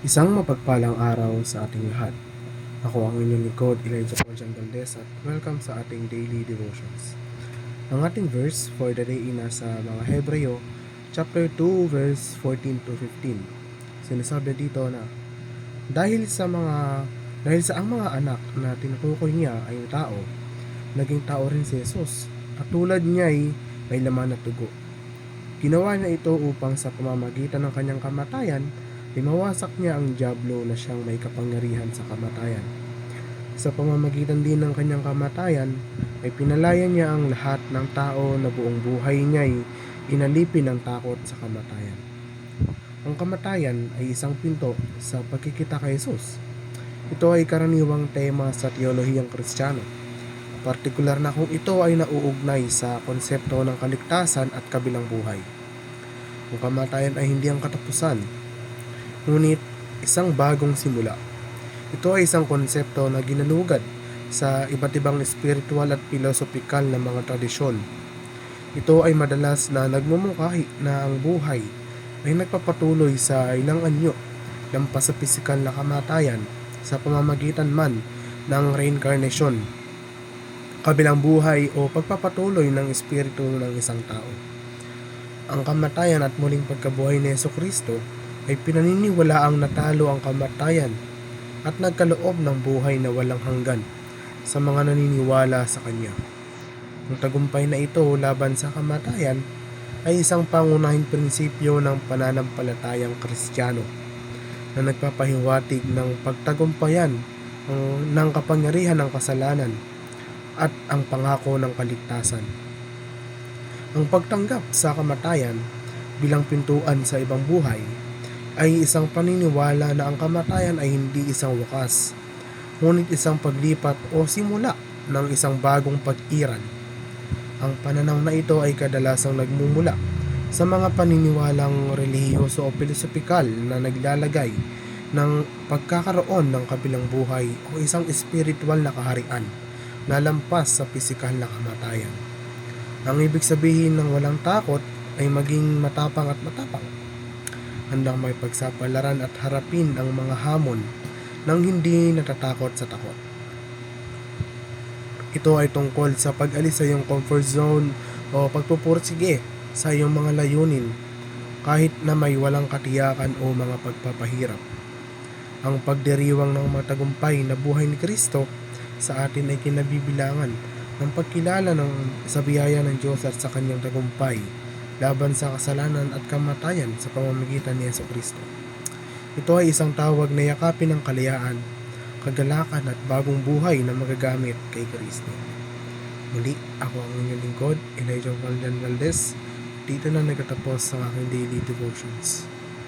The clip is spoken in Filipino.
Isang mapagpalang araw sa ating lahat. Ako ang inyong lingkod, Elijah Ponjan Valdez, at welcome sa ating daily devotions. Ang ating verse for the day ay nasa mga Hebreo, chapter 2, verse 14 to 15. Sinasabi dito na, dahil sa ang mga anak na tinutukoy niya ay tao, naging tao rin si Jesus, at tulad niya ay may laman at dugo. Ginawa niya ito upang sa pamamagitan ng kanyang kamatayan, imawasak niya ang diablo na siyang may kapangyarihan sa kamatayan. Sa pamamagitan din ng kanyang kamatayan, ay pinalaya niya ang lahat ng tao na buong buhay niya ay inalipin ng takot sa kamatayan. Ang kamatayan ay isang pinto sa pagkikita kay Jesus. Ito ay karaniwang tema sa teolohiyang Kristiyano, partikular na kung ito ay nauugnay sa konsepto ng kaligtasan at kabilang buhay. Ang kamatayan ay hindi ang katapusan, ngunit isang bagong simula. Ito ay isang konsepto na ginalugad sa iba't ibang spiritual at philosophical na mga tradisyon. Ito ay madalas na nagmumungkahi na ang buhay ay nagpapatuloy sa ilang anyo lampas sa pisikal na kamatayan sa pamamagitan man ng reincarnation, kabilang buhay o pagpapatuloy ng espiritu ng isang tao. Ang kamatayan at muling pagkabuhay ni Jesucristo ay pinaniniwalaang natalo ang kamatayan at nagkaloob ng buhay na walang hanggan sa mga naniniwala sa Kanya. Ang tagumpay na ito laban sa kamatayan ay isang pangunahing prinsipyo ng pananampalatayang Kristiyano na nagpapahiwatig ng pagtagumpayan ng kapangyarihan ng kasalanan at ang pangako ng kaligtasan. Ang pagtanggap sa kamatayan bilang pintuan sa ibang buhay ay isang paniniwala na ang kamatayan ay hindi isang wakas, ngunit isang paglipat o simula ng isang bagong pag-iral. Ang pananaw na ito ay kadalasang nagmumula sa mga paniniwalang relihiyoso o pilosopikal na naglalagay ng pagkakaroon ng kabilang buhay o isang espiritual na kaharian na lampas sa pisikal na kamatayan. Ang ibig sabihin ng walang takot ay maging matapang at matapang, handang may pagsapalaran at harapin ang mga hamon nang hindi natatakot sa takot. Ito ay tungkol sa pag-alis sa iyong comfort zone o pagpupursige sa iyong mga layunin kahit na may walang katiyakan o mga pagpapahirap. Ang pagdiriwang ng matagumpay na buhay ni Kristo sa atin ay kinabibilangan ng pagkilala sa biyaya ng Diyos at sa kanyang tagumpay laban sa kasalanan at kamatayan sa pamamagitan ni Jesucristo. Ito ay isang tawag na yakapin ng kalayaan, kagalakan at bagong buhay na magagamit kay Kristo. Muli, ako ang inyong lingkod, Elijah Ponjan Valdez. Dito na nagtatapos ang aking daily devotions.